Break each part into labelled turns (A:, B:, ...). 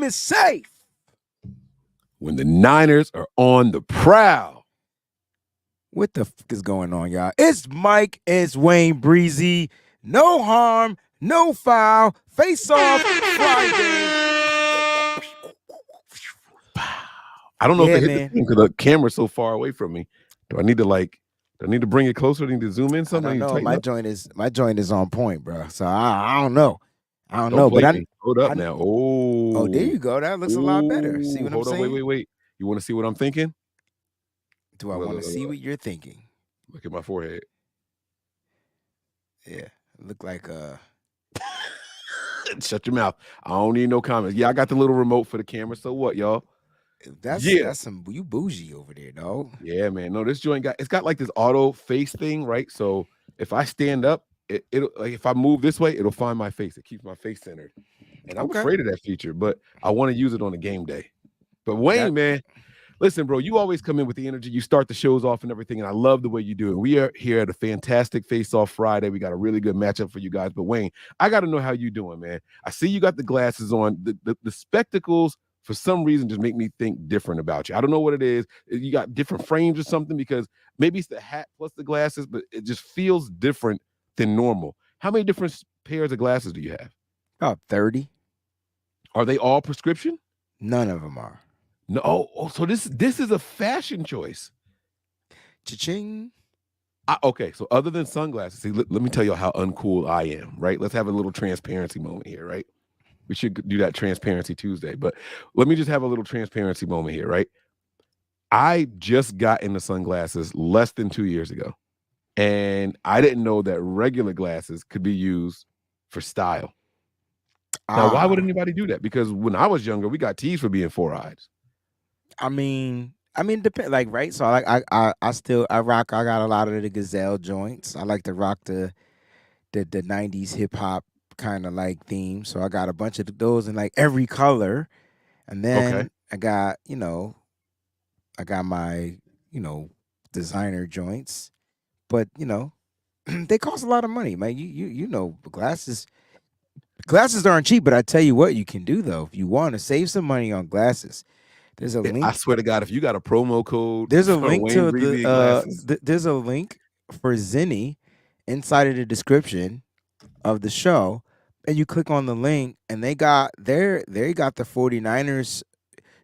A: is safe
B: when the Niners are on the prowl.
A: What the fuck is going on, y'all? It's Mike, it's Wayne Breezie. No harm, no foul. Face off Friday.
B: I don't know if
A: Yeah,
B: it hit
A: man.
B: the because the camera's so far away from me. Do I need to bring it closer? Do I need to zoom in
A: I
B: something?
A: don't know. My joint is on point, bro. So I don't know.
B: Don't
A: But
B: me. Hold up now.
A: Oh, there you go. That looks a lot better. See what I'm saying?
B: Hold on, wait. You want to see what I'm thinking?
A: Do I want to see what you're thinking?
B: Look at my forehead.
A: Yeah, look like
B: Shut your mouth. I don't need no comments. Yeah, I got the little remote for the camera. So what, y'all?
A: That's some you bougie over there, dog.
B: Yeah, man. No, this joint got like this auto face thing, right? So if I stand up, it'll like if I move this way, it'll find my face. It keeps my face centered. And I'm afraid of that feature, but I want to use it on a game day. But Wayne, man, listen, bro, you always come in with the energy. You start the shows off and everything, and I love the way you do it. We are here at a fantastic Face-Off Friday. We got a really good matchup for you guys. But Wayne, I got to know how you doing, man. I see you got the glasses on. The spectacles, for some reason, just make me think different about you. I don't know what it is. You got different frames or something, because maybe it's the hat plus the glasses, but it just feels different than normal. How many different pairs of glasses do you have?
A: About 30.
B: Are they all prescription?
A: None of them are.
B: No. Oh, so this is a fashion choice.
A: Cha-ching.
B: Okay, so other than sunglasses, see, let me tell you how uncool I am, right? Let's have a little transparency moment here, right? We should do that Transparency Tuesday, but let me just have a little transparency moment here, right? I just got into sunglasses less than 2 years ago, and I didn't know that regular glasses could be used for style. Now, why would anybody do that? Because when I was younger, we got teased for being four eyes.
A: I mean, depend like right. So I rock. I got a lot of the Gazelle joints. I like to rock the 90s hip hop kind of like theme. So I got a bunch of those in like every color, and then I got my designer joints, but they cost a lot of money, man. You know glasses. Glasses aren't cheap, but I tell you what you can do though. If you want to save some money on glasses, there's a link.
B: I swear to God, if you got a promo code,
A: there's a link to there's a link for Zenni inside of the description of the show, and you click on the link, and they got the 49ers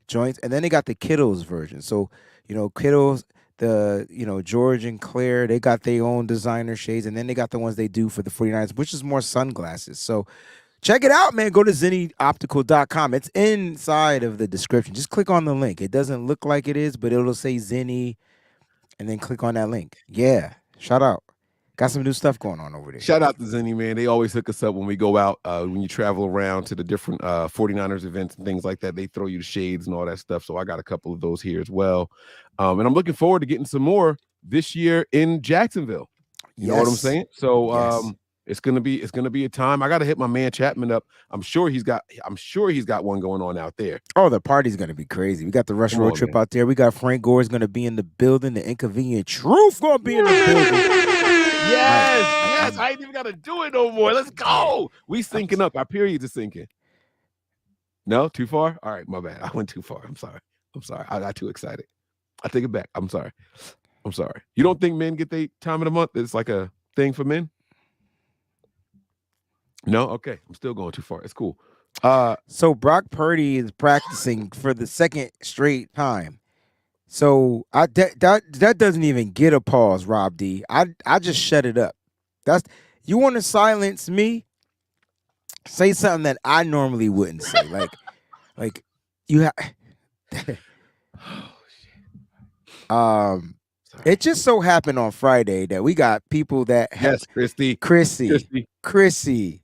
A: joints, and then they got the Kittles version. So Kittles, George and Claire, they got their own designer shades, and then they got the ones they do for the 49ers, which is more sunglasses. So check it out, man. Go to ZenniOptical.com. It's inside of the description. Just click on the link. It doesn't look like it is, but it'll say Zenni, and then click on that link. Yeah, shout out. Got some new stuff going on over there.
B: Shout out to Zenni, man. They always hook us up when we go out, when you travel around to the different 49ers events and things like that. They throw you the shades and all that stuff. So I got a couple of those here as well. And I'm looking forward to getting some more this year in Jacksonville. You know what I'm saying? So it's gonna be a time. I gotta hit my man Chapman up. I'm sure he's got one going on out there.
A: Oh, the party's gonna be crazy. We got the Rush Road Trip out there. We got Frank Gore's gonna be in the building. The Inconvenient Truth gonna be in the building.
B: Yes. I ain't even gotta do it no more. Let's go. We syncing up. Our periods are syncing. No, too far? All right, my bad. I went too far. I'm sorry. I got too excited. I take it back. I'm sorry. You don't think men get their time of the month? It's like a thing for men? No? Okay. I'm still going too far. It's cool.
A: So Brock Purdy is practicing for the second straight time. So that doesn't even get a pause, Rob D. I just shut it up. You want to silence me? Say something that I normally wouldn't say. like you have. It just so happened on Friday that we got people that have Chrissy.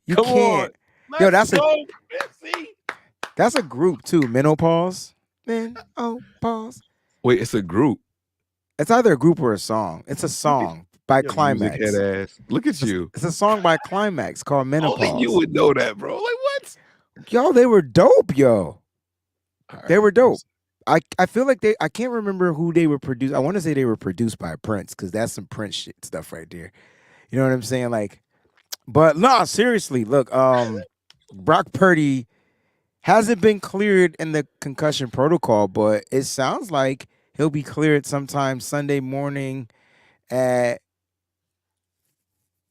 A: You
B: Come
A: can't.
B: On.
A: Yo, that's a group too. Menopause. Menopause.
B: Wait, it's a group.
A: It's either a group or a song. It's a song by Climax.
B: Look at you.
A: It's a song by Climax called Menopause.
B: Only you would know that, bro. Like what?
A: Yo, they were dope, yo.
B: Right.
A: They were dope. I feel like I can't remember who they were produced. I want to say they were produced by Prince, because that's some Prince shit stuff right there. You know what I'm saying? Like, but no, seriously, look, Brock Purdy Hasn't been cleared in the concussion protocol, but it sounds like he'll be cleared sometime Sunday morning at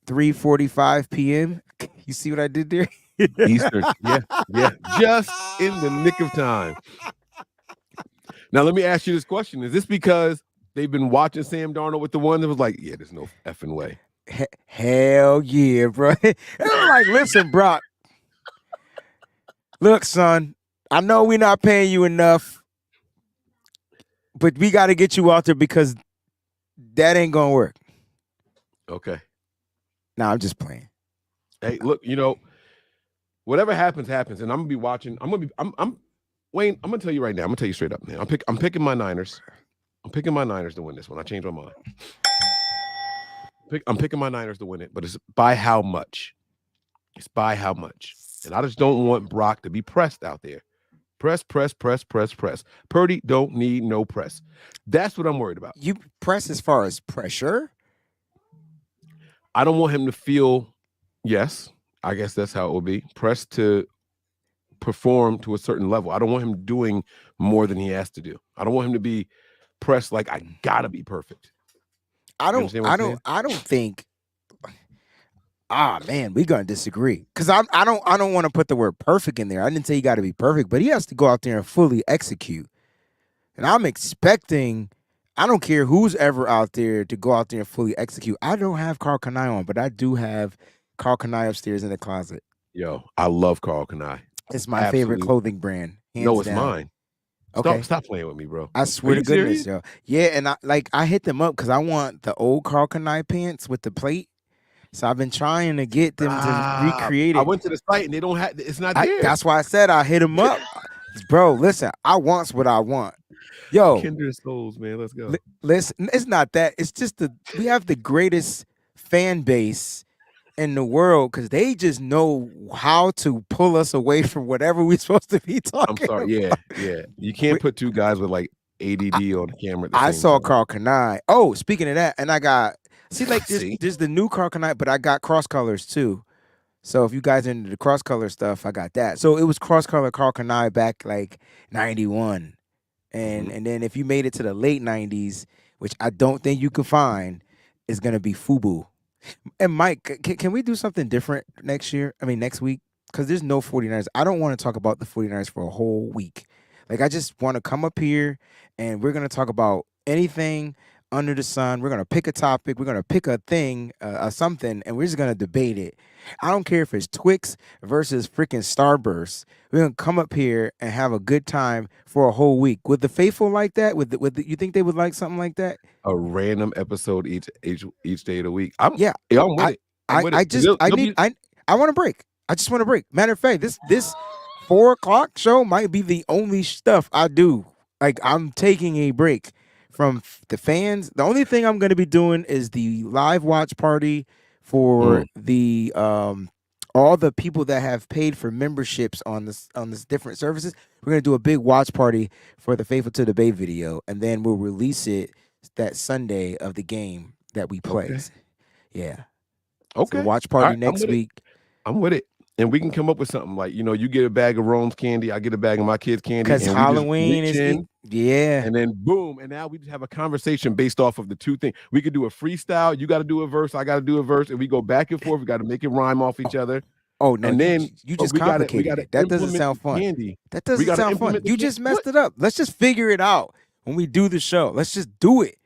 A: 3:45 p.m. You see what I did there?
B: Eastern. Yeah. Just in the nick of time. Now, let me ask you this question. Is this because they've been watching Sam Darnold with the one that was like, yeah, there's no effing way?
A: Hell yeah, bro. I'm like, listen, Brock. Look, son, I know we're not paying you enough, but we got to get you out there because that ain't going to work.
B: Okay.
A: Nah, I'm just playing.
B: Hey, look, whatever happens, happens. And I'm going to be watching. Wayne, I'm going to tell you right now. I'm going to tell you straight up, man. I'm picking my Niners. I'm picking my Niners to win this one. I changed my mind. I'm picking my Niners to win it, but it's by how much? It's by how much. And I just don't want Brock to be pressed out there. Press. Purdy don't need no press. That's what I'm worried about.
A: You press as far as pressure?
B: I don't want him to feel, yes, I guess that's how it will be, pressed to perform to a certain level. I don't want him doing more than he has to do. I don't want him to be pressed like I gotta be perfect.
A: I don't think. Man, we're gonna disagree because I don't want to put the word perfect in there. I didn't say you got to be perfect, but he has to go out there and fully execute. And I'm expecting. I don't care who's ever out there to go out there and fully execute. I don't have Carl Kanai on, but I do have Carl Kanai upstairs in the closet.
B: Yo, I love Carl Kanai.
A: It's my favorite clothing brand.
B: No, it's mine.
A: Okay,
B: stop playing with me, bro.
A: I swear to goodness, yo. Yeah, and I hit them up because I want the old Carl Kanai pants with the plate. So I've been trying to get them to recreate it.
B: I went to the site and they don't have. It's not there.
A: That's why I said I hit them up, bro. Listen, I want what I want. Yo,
B: Kindred souls, man. Let's go.
A: Listen, it's not that. It's just we have the greatest fan base in the world because they just know how to pull us away from whatever we're supposed to be talking.
B: I'm sorry.
A: About.
B: Yeah. You can't put two guys with like ADD on the camera.
A: I saw Carl Kanai. Oh, speaking of that, and I got there's the new Carl Kanai, but I got cross colors too. So if you guys are into the cross color stuff, I got that. So it was cross color Carl Kanai back like 91. And then if you made it to the late 90s, which I don't think you could find, is going to be FUBU. And Mike, can we do something different next week? Because there's no 49ers. I don't want to talk about the 49ers for a whole week. Like, I just want to come up here and we're going to talk about anything under the sun. We're going to pick a topic. We're going to pick a thing, something, and we're just going to debate it. I don't care if it's Twix versus freaking Starburst. We're going to come up here and have a good time for a whole week. Would the faithful like that? You think they would like something like that?
B: A random episode each day of the week. I'm with it.
A: I want a break. I just want a break. Matter of fact, this 4 o'clock show might be the only stuff I do. Like, I'm taking a break from the fans. The only thing I'm going to be doing is the live watch party for the all the people that have paid for memberships on this different services. We're going to do a big watch party for the Faithful to the Bay video, and then we'll release it that Sunday of the game that we play. Okay. Yeah.
B: Okay.
A: So watch party next week.
B: I'm with it. And we can come up with something like, you get a bag of Rome's candy, I get a bag of my kids' candy.
A: Because Halloween is yeah.
B: And then boom. And now we just have a conversation based off of the two things. We could do a freestyle. You got to do a verse. I got to do a verse. And we go back and forth. We got to make it rhyme off each other.
A: Oh, no.
B: And then
A: you just complicated it. That doesn't sound fun. That doesn't sound fun. You just messed it up. Let's just figure it out when we do the show. Let's just do it.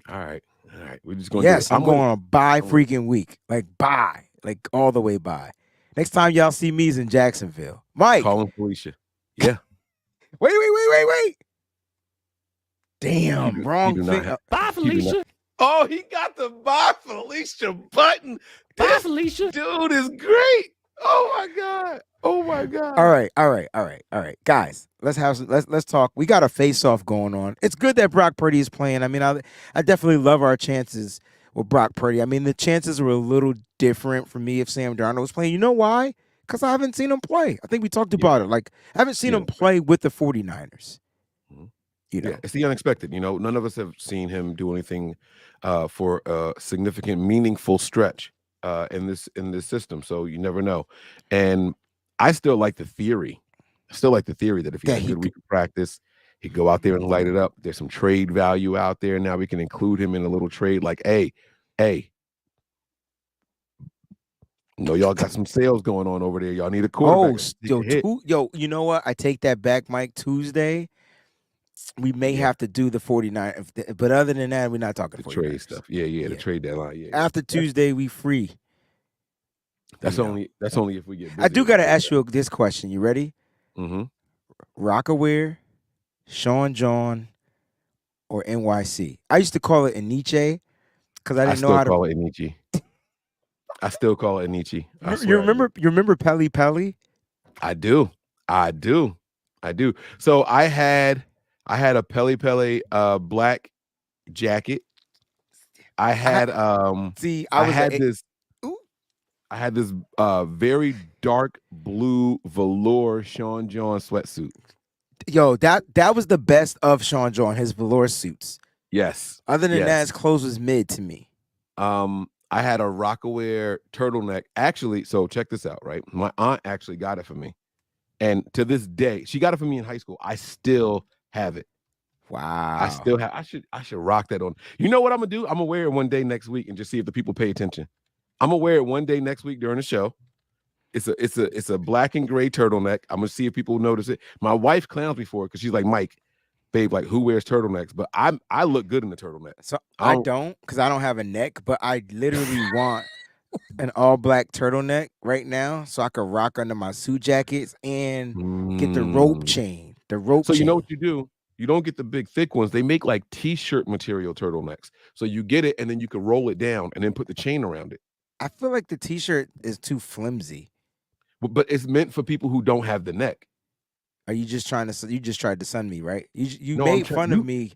B: All right. We're just going to
A: do it. I'm going on a bye freaking week. Like bye. Like all the way bye. Next time y'all see me is in Jacksonville. Mike.
B: Calling Felicia. Yeah.
A: Wait. Damn, wrong thing.
C: Bye, Felicia.
B: Oh, he got the bye, Felicia button.
C: Bye, Felicia.
B: Dude is great. Oh my God.
A: All right. Guys, let's talk. We got a face-off going on. It's good that Brock Purdy is playing. I mean, I definitely love our chances with Brock Purdy. I mean, the chances were a little different for me if Sam Darnold was playing. You know why? Because I haven't seen him play. I think we talked about it. Like, I haven't seen him play with the 49ers.
B: Yeah, it's the unexpected. None of us have seen him do anything for a significant, meaningful stretch in this system. So you never know. And I still like the theory I still like the theory that if he had a good week of practice, he'd go out there and light it up. There's some trade value out there. Now we can include him in a little trade. Like, hey, y'all got some sales going on over there. Y'all need a quarterback.
A: Yo, you know what? I take that back, Mike. Tuesday, we may have to do the 49. But other than that, we're not talking
B: the trade stuff. Yeah, the trade deadline. Yeah.
A: After Tuesday, we free.
B: That's only if we get busy.
A: I do got to ask you this question. You ready?
B: Mm-hmm.
A: Rockaware, Sean John, or NYC? I used to call it Aniche because I didn't know how to
B: call it Aniche. I still call it Aniche.
A: You remember Pelly Pelly?
B: I do. So I had a Pelly Pelly black jacket. I had this very dark blue velour Sean John sweatsuit.
A: Yo, that was the best of Sean John, his velour suits.
B: Yes.
A: Other than that, his clothes was mid to me.
B: I had a Rockaware turtleneck. Actually, so check this out, right? My aunt actually got it for me. And to this day, she got it for me in high school. I still have it.
A: Wow.
B: I still have. I should rock that on. You know what I'm gonna do? I'm gonna wear it one day next week and just see if the people pay attention. I'm gonna wear it one day next week during the show. It's a black and gray turtleneck. I'm gonna see if people notice it. My wife clowns me for it because she's like, Mike, babe, like who wears turtlenecks? But I look good in the turtleneck.
A: So I don't, because I don't have a neck, but I literally want an all black turtleneck right now so I could rock under my suit jackets and get the rope chain.
B: So you know what you do? You don't get the big thick ones. They make like t-shirt material turtlenecks. So you get it and then you can roll it down and then put the chain around it.
A: I feel like the t-shirt is too flimsy.
B: But it's meant for people who don't have the neck.
A: Are you just tried to sun me, right? You made fun of me.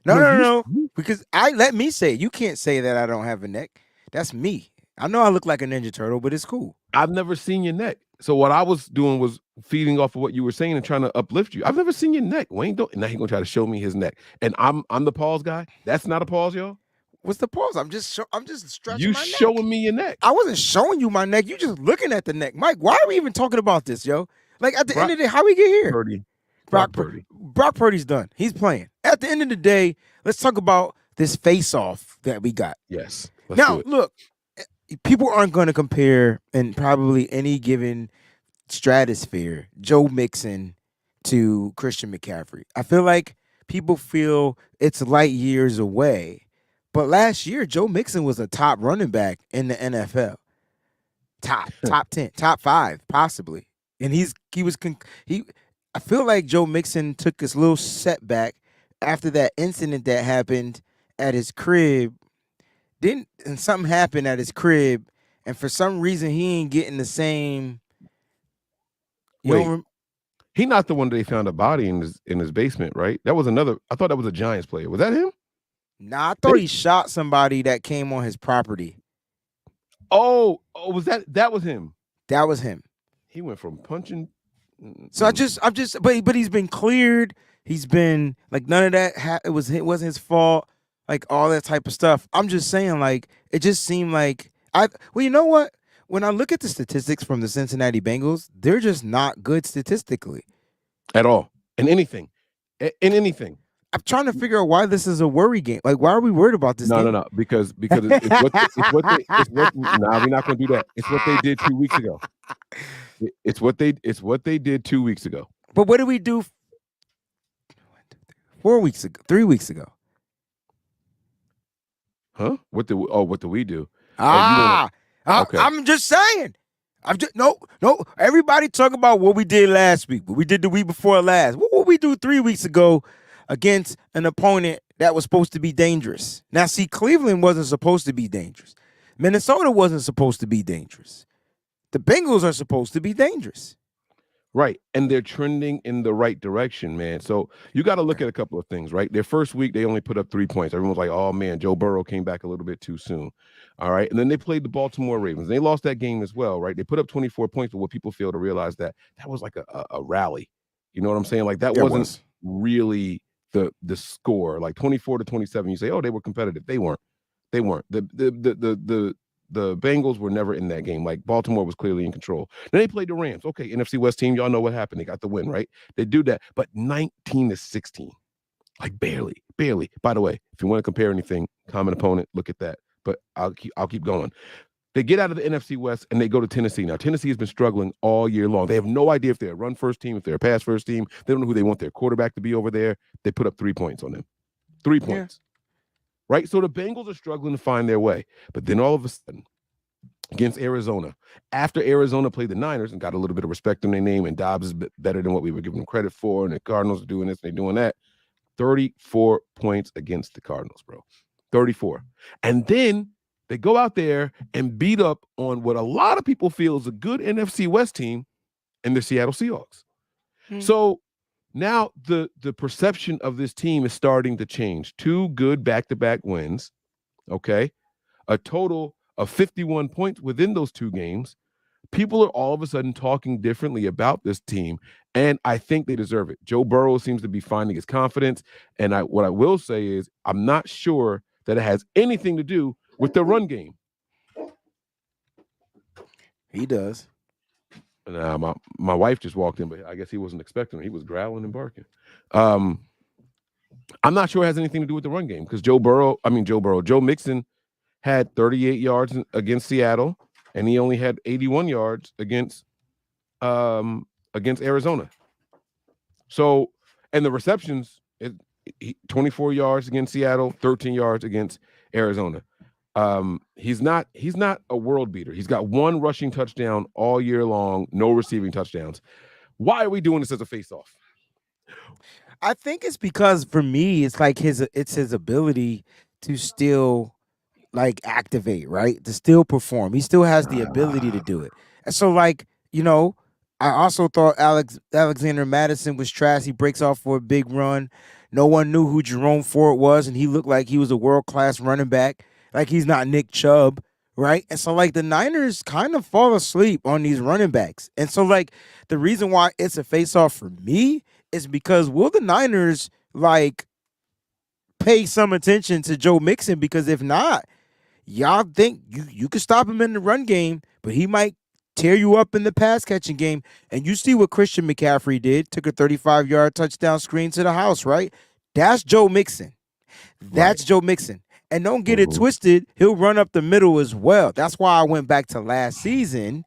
A: No. Because let me say it. You can't say that I don't have a neck. That's me. I know I look like a Ninja Turtle, but it's cool.
B: I've never seen your neck. So what I was doing was feeding off of what you were saying and trying to uplift you. I've never seen your neck. Wayne don't. Now he's gonna try to show me his neck. And I'm the pause guy. That's not a pause, y'all.
A: What's the pause? I'm just stretching
B: you
A: my neck.
B: Showing me your neck.
A: I wasn't showing you my neck. You just looking at the neck. Mike, why are we even talking about this, yo? Like at the end of the day, how we get here? Brock Purdy. Brock Purdy's done. He's playing. At the end of the day, let's talk about this face-off that we got.
B: Yes.
A: Now, look, people aren't going to compare in probably any given stratosphere Joe Mixon to Christian McCaffrey. I feel like people feel it's light years away. But last year, Joe Mixon was a top running back in the NFL. Top 10, top 5, possibly. And I feel like Joe Mixon took this little setback after that incident that happened at his crib. And something happened at his crib, and for some reason he ain't getting the same.
B: He not the one that they found a body in his basement, right? That was another. I thought that was a Giants player. Was that him?
A: Nah, I thought he shot somebody that came on his property.
B: Oh, was that was him?
A: That was him.
B: He went from punching.
A: So but he's been cleared. He's been like none of that. It wasn't his fault. Like all that type of stuff. I'm just saying, like it just seemed like you know what? When I look at the statistics from the Cincinnati Bengals, they're just not good statistically
B: at all. In anything.
A: I'm trying to figure out why this is a worry game. Like, why are we worried about this?
B: No, because it's what we're not going to do that. It's what they did 2 weeks ago. It's what they did 2 weeks ago.
A: But what did we do 4 weeks ago? 3 weeks ago?
B: Huh? What do we do?
A: Okay. I'm just saying. No. Everybody talk about what we did last week, what we did the week before last. What would we do 3 weeks ago against an opponent that was supposed to be dangerous? Now, see, Cleveland wasn't supposed to be dangerous. Minnesota wasn't supposed to be dangerous. The Bengals are supposed to be dangerous.
B: Right. And they're trending in the right direction, man. So you got to look at a couple of things, right? Their first week, they only put up 3 points. Everyone's like, oh, man, Joe Burrow came back a little bit too soon. All right. And then they played the Baltimore Ravens. They lost that game as well, right? They put up 24 points, but what people fail to realize that was like a rally. You know what I'm saying? Like that wasn't really the score. Like 24-27, you say, oh, they were competitive. They weren't. The the Bengals were never in that game. Like Baltimore was clearly in control. Then they played the Rams. Okay, NFC West team, y'all know what happened. They got the win, right? They do that, but 19-16, like barely, barely. By the way, if you want to compare anything, common opponent, look at that. But I'll keep going. They get out of the NFC West and they go to Tennessee. Now, Tennessee has been struggling all year long. They have no idea if they're a run first team, if they're a pass first team. They don't know who they want their quarterback to be over there. They put up 3 points on them. 3 points. Yeah. Right? So the Bengals are struggling to find their way. But then all of a sudden, against Arizona, after Arizona played the Niners and got a little bit of respect in their name, and Dobbs is better than what we were giving them credit for, and the Cardinals are doing this and they're doing that, 34 points against the Cardinals, bro. 34. And then they go out there and beat up on what a lot of people feel is a good NFC West team in the Seattle Seahawks. So now the perception of this team is starting to change. 2 good back-to-back wins, okay? A total of 51 points within those 2 games. People are all of a sudden talking differently about this team, and I think they deserve it. Joe Burrow seems to be finding his confidence, and what I will say is I'm not sure that it has anything to do with the run game.
A: He does.
B: And my wife just walked in, but I guess he wasn't expecting her. He was growling and barking. I'm not sure it has anything to do with the run game because Joe Mixon had 38 yards against Seattle, and he only had 81 yards against Arizona. So, and the receptions, 24 yards against Seattle, 13 yards against Arizona. He's not a world beater. He's got 1 rushing touchdown all year long, no receiving touchdowns. Why are we doing this as a face-off?
A: I think it's because for me, it's like his ability to still like activate, right? To still perform. He still has the ability to do it. And so like, I also thought Alexander Madison was trash. He breaks off for a big run. No one knew who Jerome Ford was, and he looked like he was a world-class running back. Like he's not Nick Chubb, right? And so like the Niners kind of fall asleep on these running backs. And so like the reason why it's a face-off for me is because will the Niners like pay some attention to Joe Mixon? Because if not, y'all think you could stop him in the run game, but he might tear you up in the pass catching game. And you see what Christian McCaffrey did, took a 35-yard touchdown screen to the house, right? That's Joe Mixon. That's right. Joe Mixon. And don't get it twisted, he'll run up the middle as well. That's why I went back to last season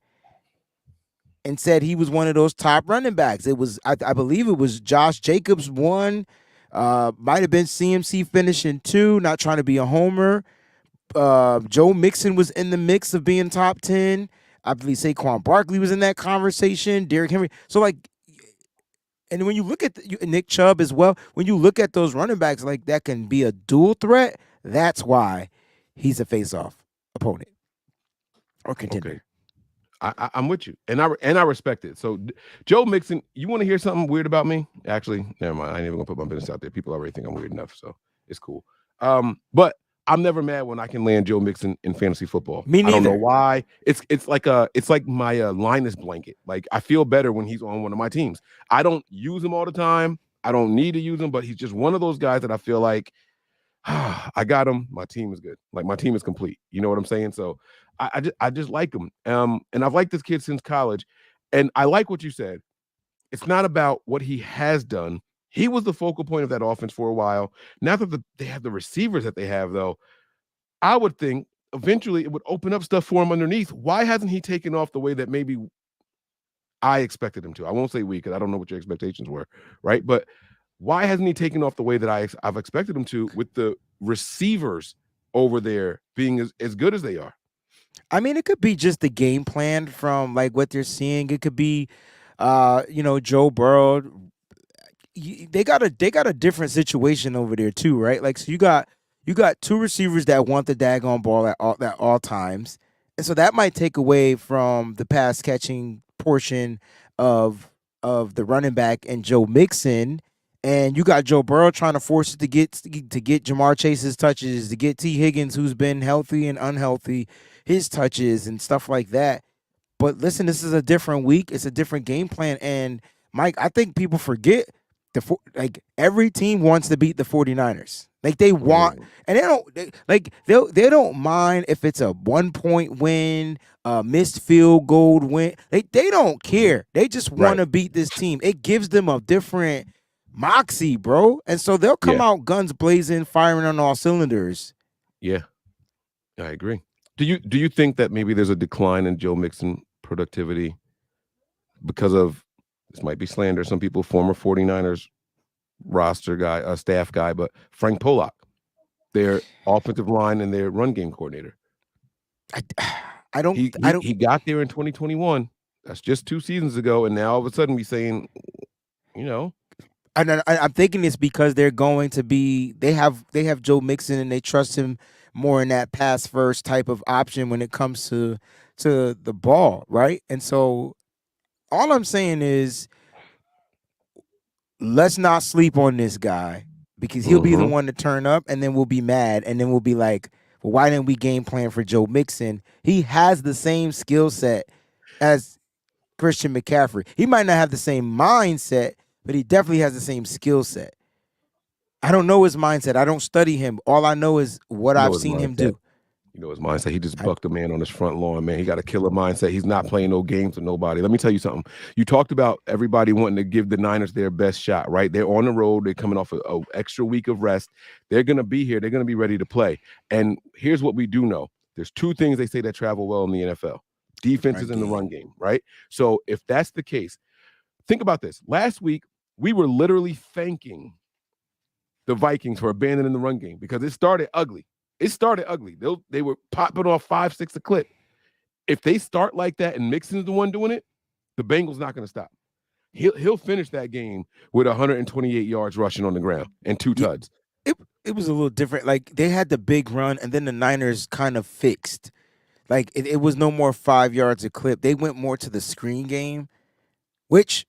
A: and said he was one of those top running backs. It was, I believe it was Josh Jacobs 1, might have been CMC finishing 2, not trying to be a homer. Joe Mixon was in the mix of being top 10. I believe Saquon Barkley was in that conversation, Derrick Henry. So like, and when you look at Nick Chubb as well, when you look at those running backs, like that can be a dual threat. That's why he's a face-off opponent or contender.
B: Okay. I'm with you, and I respect it. So, Joe Mixon, you want to hear something weird about me? Actually, never mind. I ain't even gonna put my business out there. People already think I'm weird enough, so it's cool. But I'm never mad when I can land Joe Mixon in fantasy football.
A: Me neither.
B: I don't know why. It's like my Linus blanket. Like I feel better when he's on one of my teams. I don't use him all the time. I don't need to use him, but he's just one of those guys that I feel like I got him. My team is good. Like my team is complete. You know what I'm saying? So I just like him. And I've liked this kid since college. And I like what you said. It's not about what he has done. He was the focal point of that offense for a while. Now that they have the receivers that they have, though, I would think eventually it would open up stuff for him underneath. Why hasn't he taken off the way that maybe I expected him to? I won't say we, because I don't know what your expectations were, right? But why hasn't he taken off the way that I've expected him to with the receivers over there being as good as they are?
A: I mean, it could be just the game plan from like what they're seeing. It could be, Joe Burrow. They got a different situation over there too, right? Like, so you got 2 receivers that want the daggone ball at all times, and so that might take away from the pass catching portion of the running back and Joe Mixon. And you got Joe Burrow trying to force it to get Jamar Chase's touches, to get T. Higgins, who's been healthy and unhealthy, his touches and stuff like that. But listen, this is a different week. It's a different game plan. And Mike, I think people forget every team wants to beat the 49ers. Like they want, and they don't mind if it's a 1-point win, a missed field goal win. They don't care. They just want to beat this team. It gives them a different moxie, bro. And so they'll come out guns blazing, firing on all cylinders.
B: Yeah, I agree. Do you think that maybe there's a decline in Joe Mixon productivity because of, this might be slander, some people, former 49ers roster guy, staff guy, but Frank Polak, their offensive line and their run game coordinator.
A: I don't.
B: He got there in 2021. That's just 2 seasons ago, and now all of a sudden we saying,
A: And I'm thinking it's because they're going to be. They have Joe Mixon and they trust him more in that pass first type of option when it comes to the ball, right? And so all I'm saying is, let's not sleep on this guy, because he'll be the one to turn up, and then we'll be mad, and then we'll be like, well, why didn't we game plan for Joe Mixon? He has the same skill set as Christian McCaffrey. He might not have the same mindset, but he definitely has the same skill set. I don't know his mindset. I don't study him. All I know is what I've seen him do.
B: You know his mindset. He just bucked a man on his front lawn, man. He got a killer mindset. He's not playing no games with nobody. Let me tell you something. You talked about everybody wanting to give the Niners their best shot, right? They're on the road. They're coming off an extra week of rest. They're going to be here. They're going to be ready to play. And here's what we do know. There's 2 things they say that travel well in the NFL. Defenses and the run game, right? So if that's the case, think about this. Last week, we were literally thanking the Vikings for abandoning the run game because it started ugly. They were popping off 5-6 a clip. If they start like that and Mixon's the one doing it, the Bengals not going to stop. He'll finish that game with 128 yards rushing on the ground and 2 tuds.
A: It was a little different. Like, they had the big run, and then the Niners kind of fixed. Like, it was no more 5 yards a clip. They went more to the screen game, which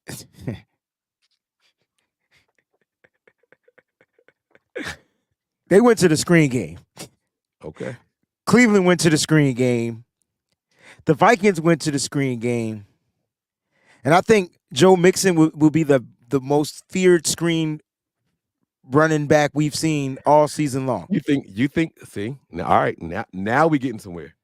A: they went to the screen game.
B: Okay.
A: Cleveland went to the screen game. The Vikings went to the screen game. And I think Joe Mixon will be the most feared screen running back we've seen all season long.
B: You think, see, now, all right, now we're getting somewhere.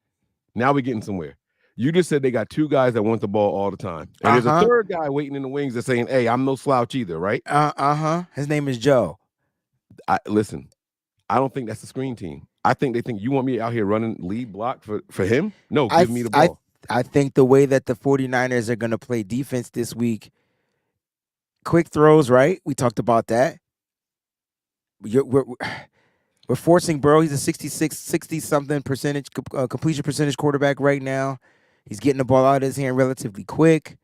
B: You just said they got 2 guys that want the ball all the time. And there's a 3rd guy waiting in the wings that's saying, hey, I'm no slouch either, right?
A: His name is Joe.
B: Listen, I don't think that's the screen team. I think they think you want me out here running lead block for him? No, give me the ball.
A: I think the way that the 49ers are going to play defense this week, quick throws, right? We talked about that. We're forcing Burrow. He's a 60-something percentage completion percentage quarterback right now. He's getting the ball out of his hand relatively quick.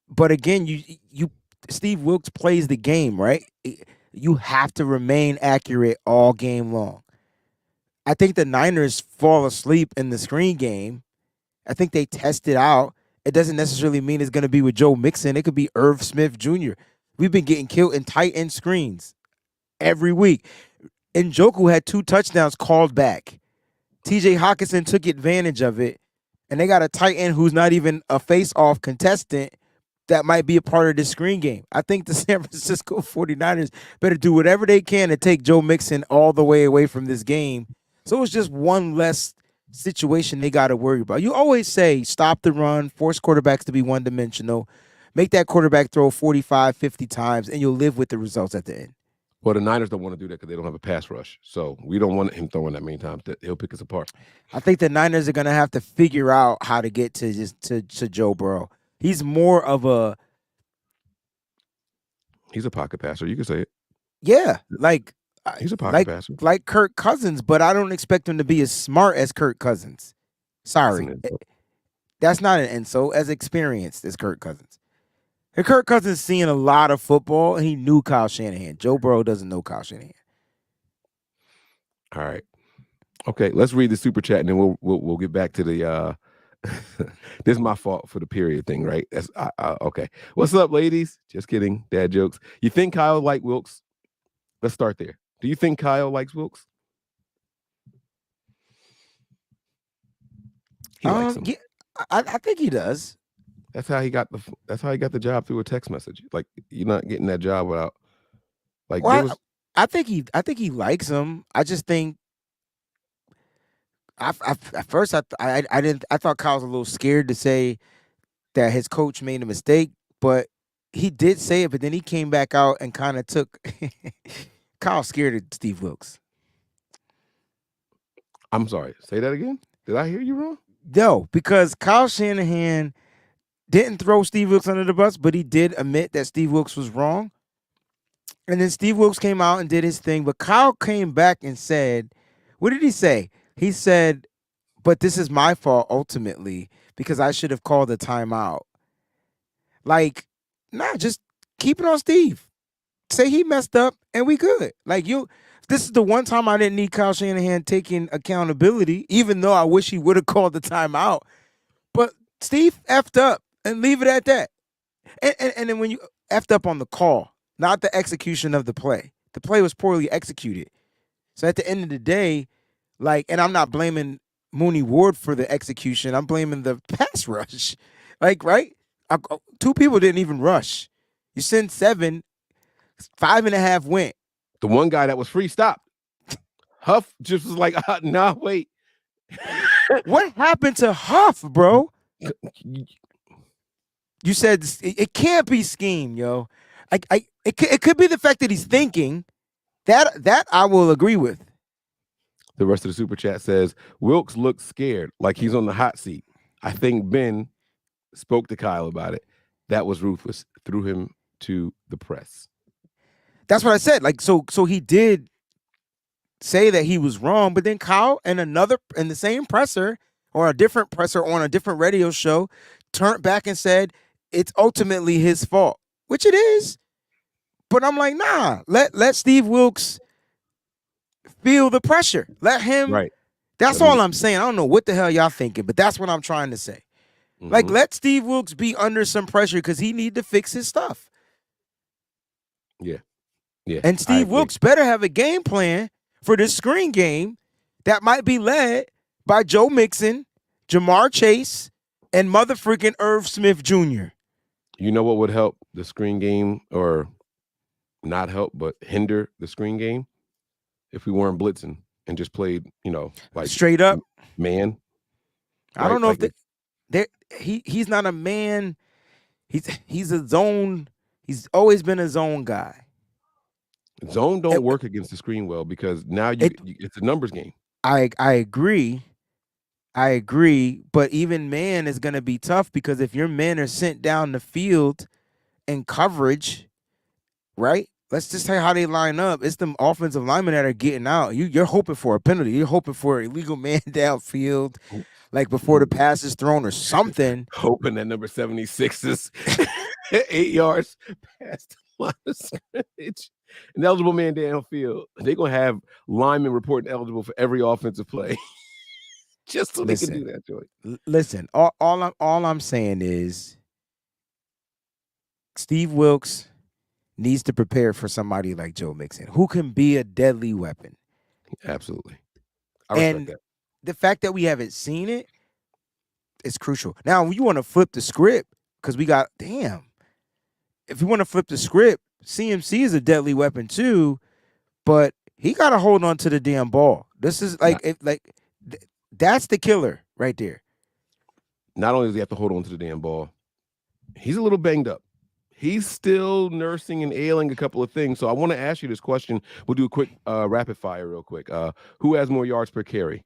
A: But again, you Steve Wilks plays the game, right? You have to remain accurate all game long. I think the Niners fall asleep in the screen game. I think they test it out. It doesn't necessarily mean it's going to be with Joe Mixon. It could be Irv Smith Jr. We've been getting killed in tight end screens every week. Njoku had 2 touchdowns called back. TJ Hawkinson took advantage of it. And they got a tight end who's not even a face-off contestant that might be a part of this screen game. I think the San Francisco 49ers better do whatever they can to take Joe Mixon all the way away from this game. So it's just one less situation they got to worry about. You always say stop the run, force quarterbacks to be one-dimensional, make that quarterback throw 45, 50 times, and you'll live with the results at the end.
B: Well, the Niners don't want to do that because they don't have a pass rush. So we don't want him throwing that many times. That he'll pick us apart.
A: I think the Niners are going to have to figure out how to get to Joe Burrow. He's more of a...
B: He's a pocket passer. You can say it.
A: Yeah,
B: he's a pocket passer.
A: Like Kirk Cousins, but I don't expect him to be as smart as Kirk Cousins. Sorry. That's not an insult. As experienced as Kirk Cousins. And Kirk Cousins seeing a lot of football, and he knew Kyle Shanahan. Joe Burrow doesn't know Kyle Shanahan.
B: All right. Okay, let's read the super chat, and then we'll get back to the this is my fault for the period thing, right? That's okay. What's up, ladies? Just kidding. Dad jokes. You think Kyle likes Wilks? Let's start there. Do you think Kyle likes Wilks? He likes him.
A: Yeah, I think he does.
B: That's how he got the job through a text message. Like, you're not getting that job without. Like,
A: well, I think he likes him. I just think at first I didn't I thought Kyle was a little scared to say that his coach made a mistake, but he did say it. But then he came back out and kind of took Kyle scared of Steve Wilkes.
B: I'm sorry. Say that again. Did I hear you wrong?
A: No, because Kyle Shanahan didn't throw Steve Wilkes under the bus, but he did admit that Steve Wilkes was wrong. And then Steve Wilkes came out and did his thing, but Kyle came back and said, what did he say? He said, but this is my fault ultimately because I should have called a timeout. Like, nah, just keep it on Steve. Say he messed up and we good. Like this is the one time I didn't need Kyle Shanahan taking accountability, even though I wish he would have called the timeout. But Steve effed up and leave it at that. And then when you effed up on the call, not the execution of the play. The play was poorly executed. So at the end of the day, like, and I'm not blaming Mooney Ward for the execution. I'm blaming the pass rush. Like, right? Two people didn't even rush. You send 7, 5.5 went.
B: The one guy that was free stopped. Huff just was like, nah, wait.
A: What happened to Huff, bro? You said it can't be scheme, yo. It could be the fact that he's thinking. That I will agree with.
B: The rest of the super chat says Wilkes looks scared, like he's on the hot seat. I think Ben spoke to Kyle about it. That was ruthless. Threw him to the press.
A: That's what I said. Like so he did say that he was wrong, but then Kyle and the same presser or a different presser on a different radio show turned back and said it's ultimately his fault, which it is. But I'm like, nah, let Steve Wilkes feel the pressure. Let him.
B: Right.
A: That's all I'm saying. I don't know what the hell y'all thinking, but that's what I'm trying to say. Mm-hmm. Like, let Steve Wilkes be under some pressure because he need to fix his stuff.
B: Yeah. Yeah.
A: And Steve Wilkes better have a game plan for this screen game that might be led by Joe Mixon, Jamar Chase, and motherfucking Irv Smith Jr.
B: You know what would help the screen game, or not help, but hinder the screen game? If we weren't blitzing and just played, like
A: straight up
B: man.
A: Right? I don't know if he's not a man. He's a zone. He's always been a zone guy.
B: Zone don't work against the screen well because now it's a numbers game.
A: I agree. But even man is going to be tough because if your men are sent down the field in coverage, right? Let's just say how they line up. It's the offensive linemen that are getting out. You're hoping for a penalty. You're hoping for an illegal man downfield, like before the pass is thrown or something.
B: Hoping that number 76 is 8 yards past the line of scrimmage. An eligible man downfield. They're going to have linemen reporting eligible for every offensive play. Just so they can do that, Joey.
A: Listen, all I'm saying is Steve Wilkes needs to prepare for somebody like Joe Mixon, who can be a deadly weapon.
B: Absolutely. I respect that.
A: The fact that we haven't seen it is crucial. Now, you want to flip the script, because we got, if you want to flip the script, CMC is a deadly weapon too, but he got to hold on to the damn ball. This is that's the killer right there.
B: Not only does he have to hold on to the damn ball, he's a little banged up. He's still nursing and ailing a couple of things. So I want to ask you this question. We'll do a quick rapid fire real quick. Who has more yards per carry?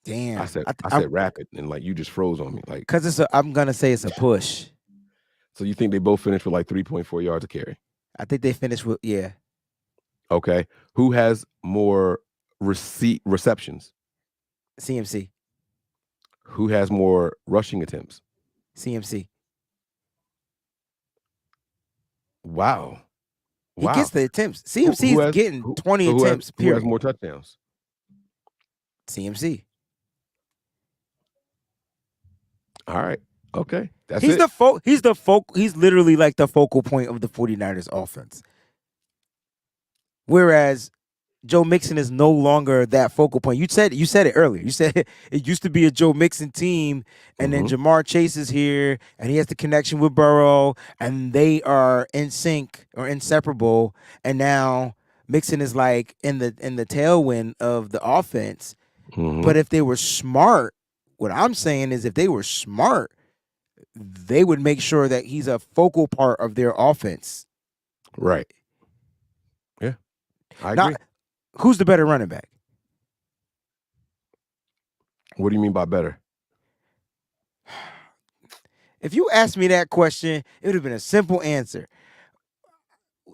A: Damn.
B: I said rapid, and like you just froze on me. Like,
A: because I'm gonna say it's a push.
B: So you think they both finished with like 3.4 yards a carry?
A: I think they finished with
B: Okay. Who has more receptions?
A: CMC.
B: Who has more rushing attempts?
A: CMC.
B: Wow.
A: He gets the attempts. CMC is getting 20 attempts.
B: Who has more touchdowns?
A: CMC.
B: All right. Okay.
A: He's literally like the focal point of the 49ers offense. Whereas Joe Mixon is no longer that focal point. You said it earlier. You said it used to be a Joe Mixon team, and then Jamar Chase is here, and he has the connection with Burrow, and they are in sync or inseparable. And now Mixon is like in the tailwind of the offense. But if they were smart, what I'm saying is if they were smart, they would make sure that he's a focal part of their offense.
B: Right. Yeah. I agree.
A: Who's the better running back?
B: What do you mean by better?
A: If you asked me that question, it would have been a simple answer.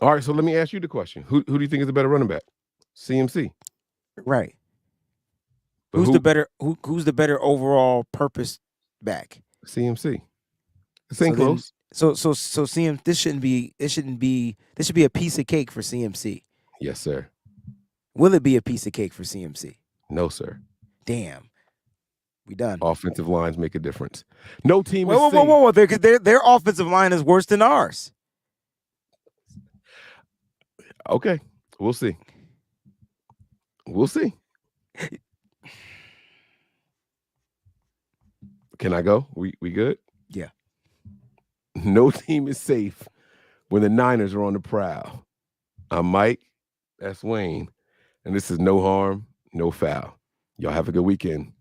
B: All right, so let me ask you the question. Who do you think is the better running back? CMC.
A: Right.
B: But
A: who's the better overall purpose back?
B: CMC. This ain't close.
A: So CMC, this should be a piece of cake for CMC.
B: Yes, sir.
A: Will it be a piece of cake for CMC?
B: No, sir.
A: Damn. We done.
B: Offensive lines make a difference. No team is safe.
A: Whoa. Their offensive line is worse than ours.
B: Okay. We'll see. Can I go? We good?
A: Yeah.
B: No team is safe when the Niners are on the prowl. I'm Mike. That's Wayne. And this is No Harm, No Foul. Y'all have a good weekend.